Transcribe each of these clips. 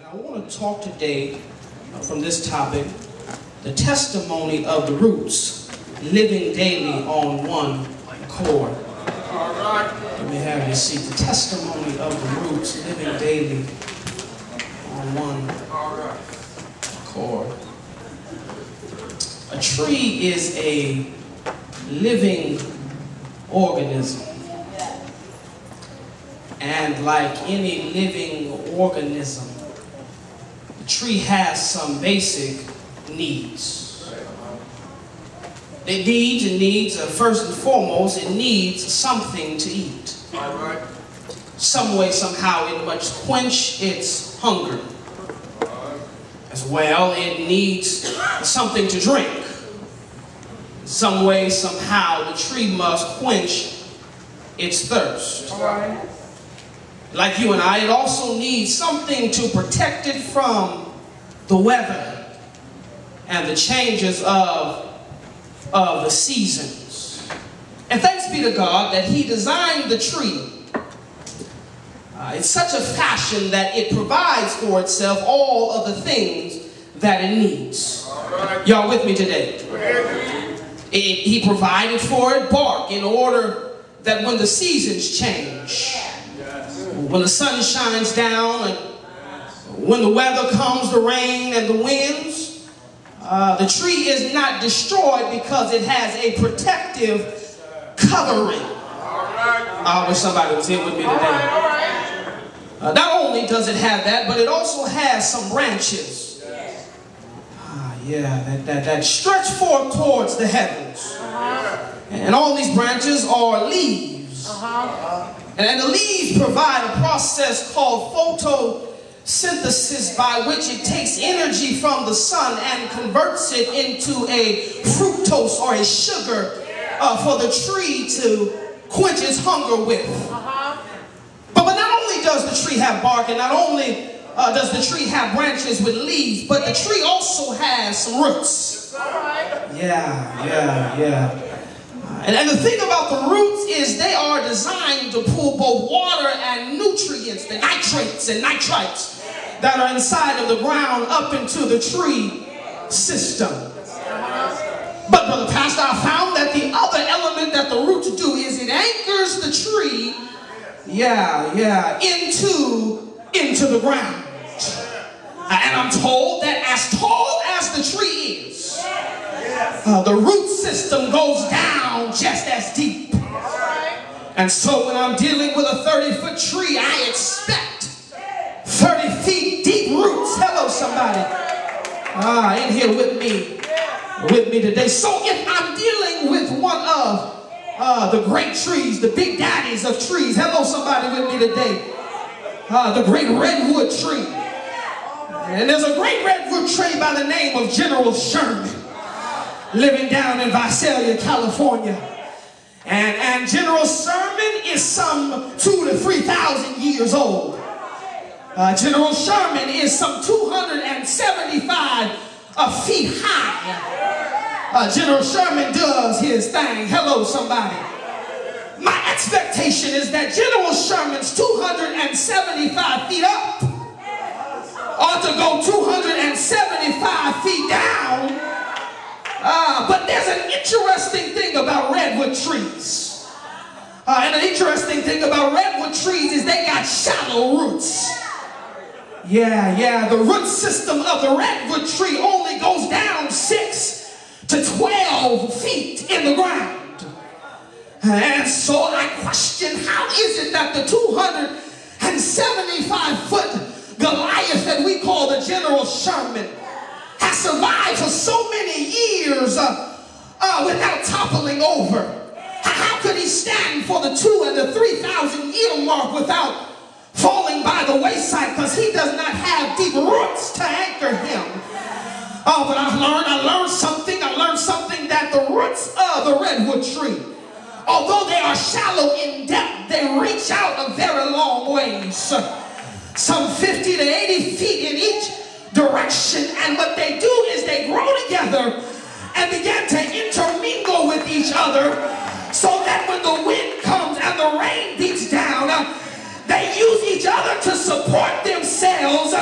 I want to talk today from this topic, the testimony of the roots, living daily on one accord. All right. Let me have you see the testimony of the roots, living daily on one accord. A tree is a living organism. And like any living organism, the tree has some basic needs. It needs first and foremost, it needs something to eat. All right. Some way, somehow, it must quench its hunger. As well, it needs something to drink. Some way, somehow, the tree must quench its thirst. All right. Like you and I, it also needs something to protect it from the weather and the changes of the seasons. And thanks be to God that He designed the tree in such a fashion that it provides for itself all of the things that it needs. Right. Y'all with me today? He provided for it bark in order that when the seasons change, when the sun shines down and when the weather comes, the rain and the winds, the tree is not destroyed because it has a protective covering. I wish somebody was here with me today. Not only does it have that, but it also has some branches. That stretch forth towards the heavens. And all these branches are leaves. And the leaves provide a process called photosynthesis by which it takes energy from the sun and converts it into a fructose or a sugar for the tree to quench its hunger with. But not only does the tree have bark, and not only does the tree have branches with leaves, but the tree also has some roots. And the thing about the roots is they are designed to pull both water and nutrients, the nitrates and nitrites that are inside of the ground up into the tree system. But Brother Pastor, I found that the other element that the roots do is it anchors the tree, into the ground. And I'm told that as tall as the tree is, the root system goes down just as deep. And so when I'm dealing with a 30-foot tree, I expect 30 feet deep roots. Hello, somebody. In here with me today. So if I'm dealing with one of the great trees, the big daddies of trees, hello, somebody with me today. The great redwood tree. And there's a great redwood tree by the name of General Sherman, living down in Visalia, California. And General Sherman is some 2,000 to 3,000 years old. General Sherman is some 275 feet high. General Sherman does his thing. Hello, somebody. My expectation is that General Sherman's 275 feet up ought to go 275 feet down. But there's an interesting thing about redwood trees. And an interesting thing about redwood trees is they got shallow roots. The root system of the redwood tree only goes down 6 to 12 feet in the ground. And so I question, how is it that the 275-foot Goliath that we call the General Sherman has survived for so many years without toppling over? How could he stand for the 2,000 and the 3,000 year mark without falling by the wayside? Because he does not have deep roots to anchor him. But I learned something that the roots of the redwood tree, although they are shallow in depth, they reach out a very long ways. Some 50 to 80 feet in each direction. And what they do is they grow together and begin to intermingle with each other, so that when the wind comes and the rain beats down, they use each other to support themselves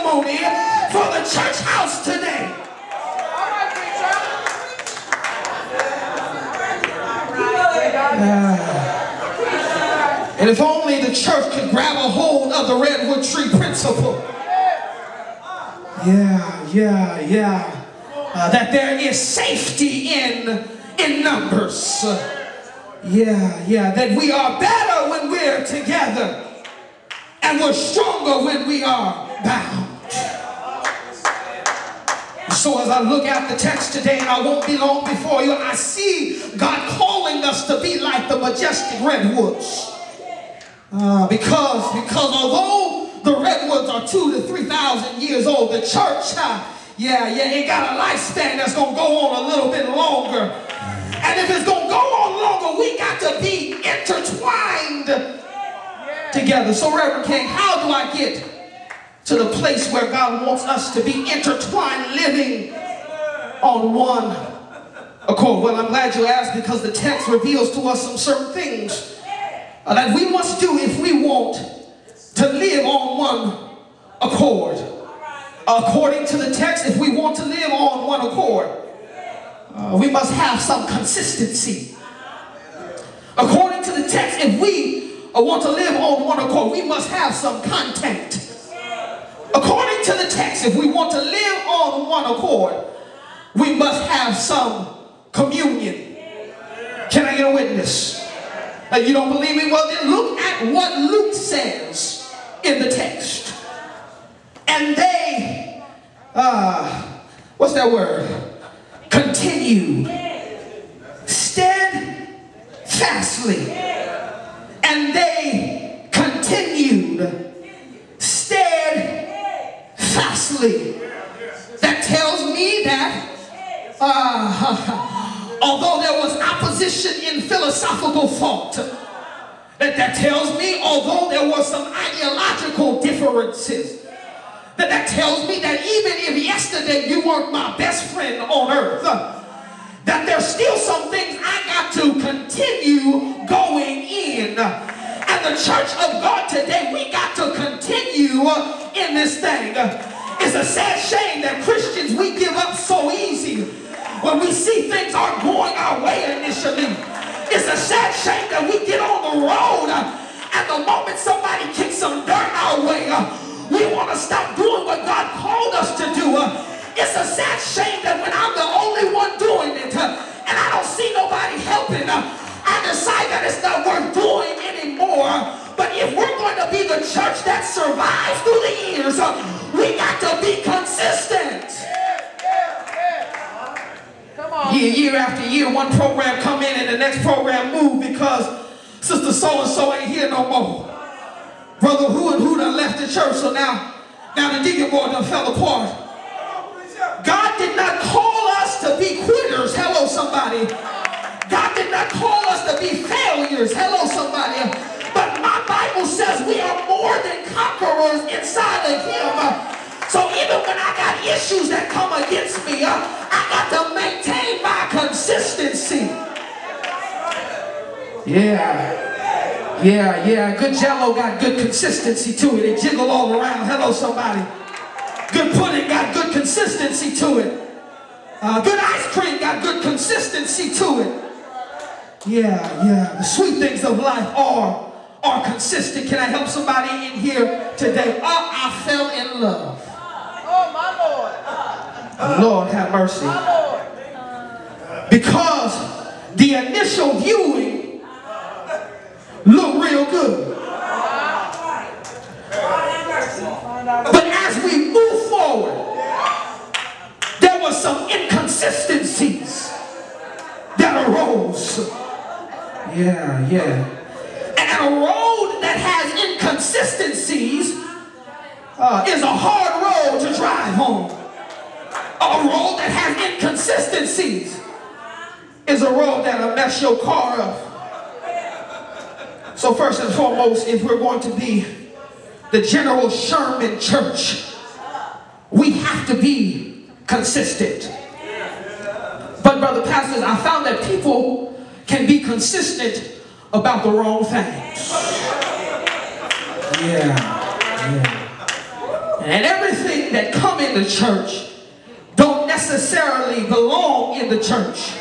testimony for the church house today. And if only the church could grab a hold of the redwood tree principle. That there is safety in numbers. That we are better when we're together, and we're stronger when we are bound. So as I look at the text today, and I won't be long before you, I see God calling us to be like the majestic redwoods. Because although the redwoods are 2,000 to 3,000 years old, the church, it got a lifespan that's going to go on a little bit longer. And if it's going to go on longer, we got to be intertwined together. So Reverend King, how do I get to the place where God wants us to be intertwined, living on one accord? Well, I'm glad you asked, because the text reveals to us some certain things that we must do if we want to live on one accord. According to the text, if we want to live on one accord, we must have some consistency. According to the text, if we want to live on one accord, we must have some content. According to the text, if we want to live on one accord, we must have some communion. Can I get a witness? You don't believe me? Well, then look at what Luke says in the text. And they, what's that word? Continued steadfastly. And they continued steadfastly. That tells me that although there was opposition in philosophical thought, that tells me although there were some ideological differences, that tells me that even if yesterday you weren't my best friend on earth, that there's still some things I got to continue going in. And the church of God today, we got to continue in this thing. It's a sad shame that Christians, we give up so easy when we see things aren't going our way initially. It's a sad shame that we get on the road and the moment somebody kicks some dirt our way, we want to stop doing what God called us to do. It's a sad shame that when I'm the only one doing it and I don't see nobody helping, I decide that it's not worth doing anymore. But if we're going to be the church that survives through the years, we got to be consistent. Year after year, one program come in and the next program move because Sister so-and-so ain't here no more. Brother who and who done left the church, so now the deacon board done fell apart. God did not call us to be quitters. Hello, somebody. God did not call us to be failures. Hello, somebody. But my Bible says we are more than conquerors inside of Him. So even when I got issues that come against me, I got to maintain my consistency. Yeah. Good jello got good consistency to it. It jiggle all around. Hello, somebody. Good pudding got good consistency to it. Good ice cream got good consistency to it. Yeah. The sweet things of life are consistent. Can I help somebody in here today? I fell in love. Oh, my Lord. Lord have mercy. My Lord. Because the initial viewing looked real good. But as we move forward, there were some inconsistencies that arose. Yeah. And a road that has inconsistencies is a hard road to drive on. A road that has inconsistencies is a road that'll mess your car up. So first and foremost, if we're going to be the General Sherman Church, we have to be consistent. But brother pastors, I found that people can be consistent about the wrong things. Yeah. And everything everything that come in the church don't necessarily belong in the church.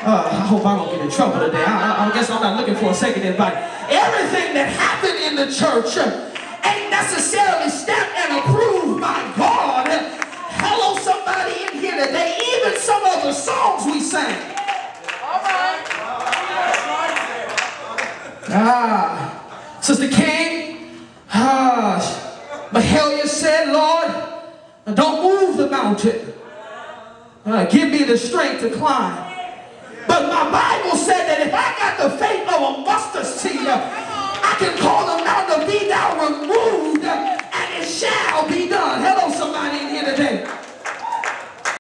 I hope I don't get in trouble today. I guess I'm not looking for a second invite. Everything that happened in the church ain't necessarily stamped and approved by God. Hello, somebody in here today. Even some of the songs we sang. All right. Sister King, Mahalia said, Lord, don't move the mountain. Give me the strength to climb. But my Bible said that if I got the faith of a mustard seed, I can call the mountain to be thou removed, and it shall be done. Hello, somebody in here today.